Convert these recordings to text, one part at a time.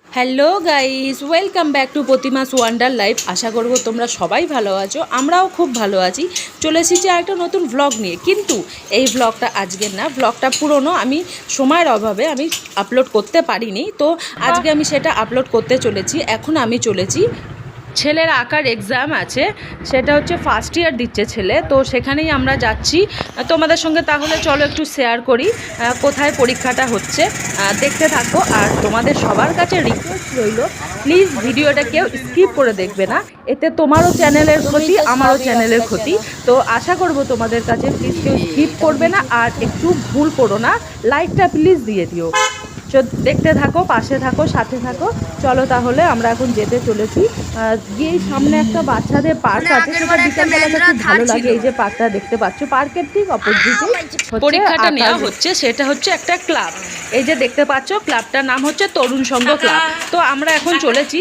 Hello guys, welcome back to Pratima's wonder life. আশা করব তোমরা সবাই ভালো আছো, আমরাও খুব ভালো আছি। চলে এসেছি আরেকটা নতুন ভ্লগ নিয়ে, কিন্তু এই ভ্লগটা আজকের না, ভ্লগটা পুরনো। আমি সময়ের অভাবে আমি আপলোড করতে পারিনি, তো আজকে আমি সেটা আপলোড করতে চলেছি। এখন আমি চলেছি, ছেলের আঁকার এক্সাম আছে, সেটা হচ্ছে ফার্স্ট ইয়ার দিচ্ছে ছেলে, তো সেখানেই আমরা যাচ্ছি। তোমাদের সঙ্গে তাহলে চলো একটু শেয়ার করি কোথায় পরীক্ষাটা হচ্ছে, দেখতে থাকো। আর তোমাদের সবার কাছে রিকোয়েস্ট রইল, প্লিজ ভিডিওটা কেউ স্কিপ করে দেখবে না, এতে তোমারও চ্যানেলের ক্ষতি, আমারও চ্যানেলের ক্ষতি। তো আশা করব তোমাদের কাছে প্লিজ কেউ স্কিপ করবে না, আর একটু ভুল করো না, লাইকটা প্লিজ দিয়ে দিও। দেখতে থাকো, পাশে থাকো, সাথে থাকো। চলো তাহলে আমরা এখন যেতে চলেছি। গিয়ে সামনে একটা বাচ্চাদের পার্ক আছে, সেটা বিকালবেলাটা খুব ভালো লাগে। এই যে পার্কটা দেখতে পাচ্ছ, পার্কের ঠিক অপোজিটে পরীক্ষাটা নেওয়া হচ্ছে, সেটা হচ্ছে একটা ক্লাব। এই যে দেখতে পাচ্ছ, ক্লাবটার নাম হচ্ছে তরুণ সংঘ ক্লাব। তো আমরা এখন চলেছি,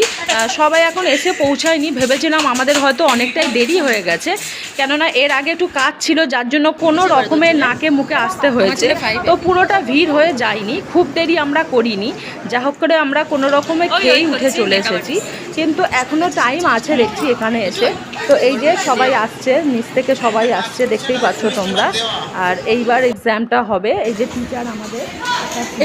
সবাই এখন এসে পৌঁছায়নি। ভেবেছিলাম আমাদের হয়তো অনেকটাই দেরি হয়ে গেছে, কেননা এর আগে একটু কাজ ছিল, যার জন্য কোনো রকমের নাকে মুখে আসতে হয়েছে। তো পুরোটা ভিড় হয়ে যায়নি, খুব দেরি আমরা করিনি। যা হোক করে আমরা কোনো রকমে খেয়েই উঠে চলে এসেছি, কিন্তু এখনও টাইম আছে দেখছি এখানে এসে। তো এই যে সবাই আসছে, নিচ থেকে সবাই আসছে, দেখতেই পাচ্ছ তোমরা। আর এইবার এক্সামটা হবে। এই যে টিচার আমাদের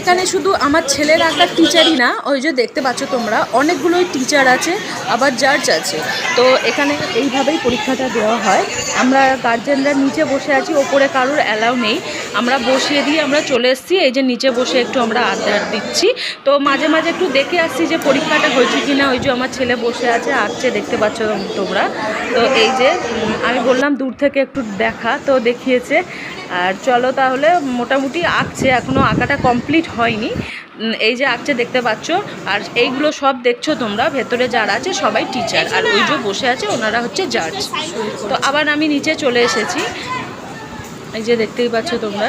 এখানে, শুধু আমার ছেলের আঁকার টিচারই না, ওই যে দেখতে পাচ্ছ তোমরা, অনেকগুলোই টিচার আছে, আবার জাজ আছে। তো এখানে এইভাবেই পরীক্ষাটা দেওয়া হয়। আমরা গার্জেনরা নিচে বসে আছি, ওপরে কারোর অ্যালাউ নেই। আমরা বসিয়ে দিয়ে আমরা চলে এসেছি, এই যে নিচে বসে একটু আমরা আড্ডা দিচ্ছি। তো মাঝে মাঝে একটু দেখে আসছি যে পরীক্ষাটা হয়েছে কি না। ওই যে আমার ছেলে বসে আছে, আঁকছে, দেখতে পাচ্ছ তোমরা। তো এই যে আমি বললাম দূর থেকে একটু দেখা, তো দেখিয়েছে। আর চলো তাহলে, মোটামুটি আঁকছে, এখনও আঁকাটা কমপ্লিট হয়নি। এই যে আঁকছে, দেখতে পাচ্ছ। আর এইগুলো সব দেখছো তোমরা, ভেতরে যারা আছে সবাই টিচার, আর ওই যে বসে আছে ওনারা হচ্ছে জাজ। তো আবার আমি নিচে চলে এসেছি, এই যে দেখতেই পাচ্ছ তোমরা,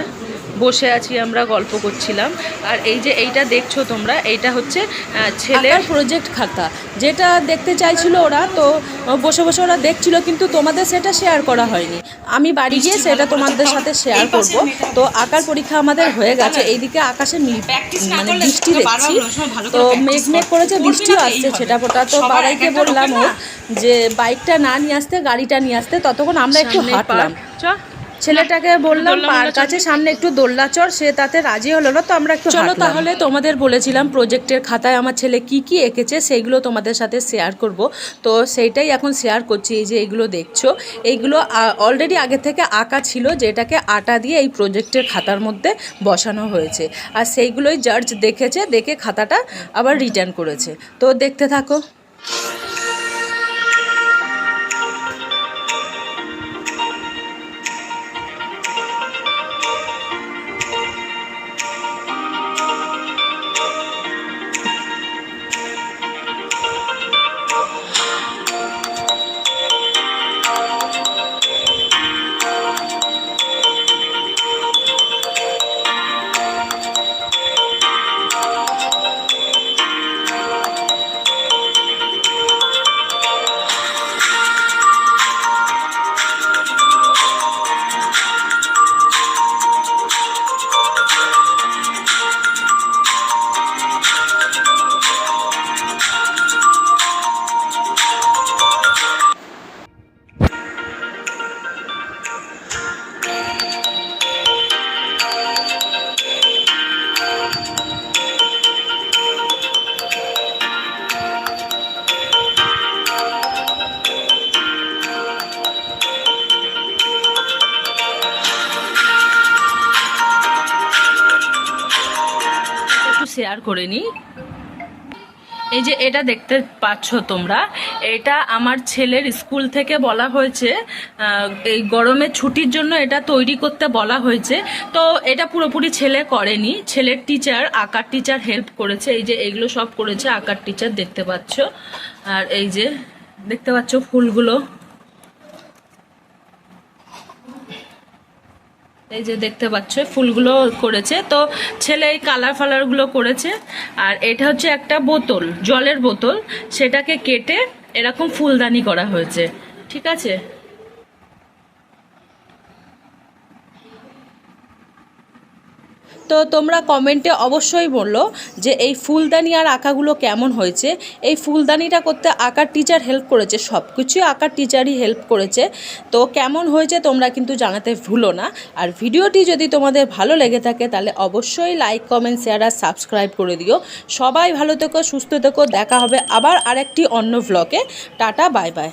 বসে আছি, আমরা গল্প করছিলাম। আর এই যে এইটা দেখছো তোমরা, এইটা হচ্ছে ছেলের প্রজেক্ট খাতা, যেটা দেখতে চাইছিল ওরা, তো বসে বসে ওরা দেখছিল, কিন্তু তোমাদের সেটা শেয়ার করা হয়নি। আমি বাড়ি গিয়ে সেটা তোমাদের সাথে শেয়ার করব। তো আঁকার পরীক্ষা আমাদের হয়ে গেছে। এইদিকে আকাশে মানে বৃষ্টি দেখছি, তো মেঘ মেঘ করেছে, বৃষ্টিও আসছে ছেটাফোটা। তো বাবাইকে বললাম ও যে বাইকটা না নিয়ে আসতে, গাড়িটা নিয়ে আসতে। ততক্ষণ আমরা একটু হাঁটলাম, ছেলেটাকে বললাম পার্ক আছে সামনে, একটু দোলনা চড়, সে তাতে রাজি হলো না। তো আমরা একটু চলো তাহলে, তোমাদের বলেছিলাম প্রজেক্টের খাতায় আমার ছেলে কি কি এঁকেছে সেইগুলো তোমাদের সাথে শেয়ার করব। তো সেইটাই এখন শেয়ার করছি। এই যে এইগুলো দেখছো, এইগুলো অলরেডি আগে থেকে আঁকা ছিল, যেটাকে আটা দিয়ে এই প্রজেক্টের খাতার মধ্যে বসানো হয়েছে। আর সেইগুলোই জাজ দেখেছে, দেখে খাতাটা আবার রিটার্ন করেছে। তো দেখতে থাকো। শেয়ার করে নিই। এই যে এটা দেখতে পাচ্ছ তোমরা, এটা আমার ছেলের স্কুল থেকে বলা হয়েছে, এই গরমের ছুটির জন্য এটা তৈরি করতে বলা হয়েছে। তো এটা পুরোপুরি ছেলে করেনি, ছেলের টিচার, আঁকার টিচার হেল্প করেছে। এই যে এইগুলো সব করেছে আঁকার টিচার, দেখতে পাচ্ছ। আর এই যে দেখতে পাচ্ছ ফুলগুলো, এই যে দেখতে পাচ্ছ ফুলগুলো করেছে। তো ছেলে এই কালার ফালারগুলো করেছে। আর এটা হচ্ছে একটা বোতল, জলের বোতল, সেটাকে কেটে এরকম ফুলদানি করা হয়েছে, ঠিক আছে। তো তোমরা কমেন্টে অবশ্যই বললো যে এই ফুলদানি আর আঁকাগুলো কেমন হয়েছে। এই ফুলদানিটা করতে আঁকার টিচার হেল্প করেছে, সব কিছুই আঁকার টিচারই হেল্প করেছে। তো কেমন হয়েছে তোমরা কিন্তু জানাতে ভুলো না। আর ভিডিওটি যদি তোমাদের ভালো লেগে থাকে তাহলে অবশ্যই লাইক, কমেন্ট, শেয়ার আর সাবস্ক্রাইব করে দিও। সবাই ভালো থেকো, সুস্থ থেকো, দেখা হবে আবার আরেকটি অন্য ভ্লগে। Tata, bye bye.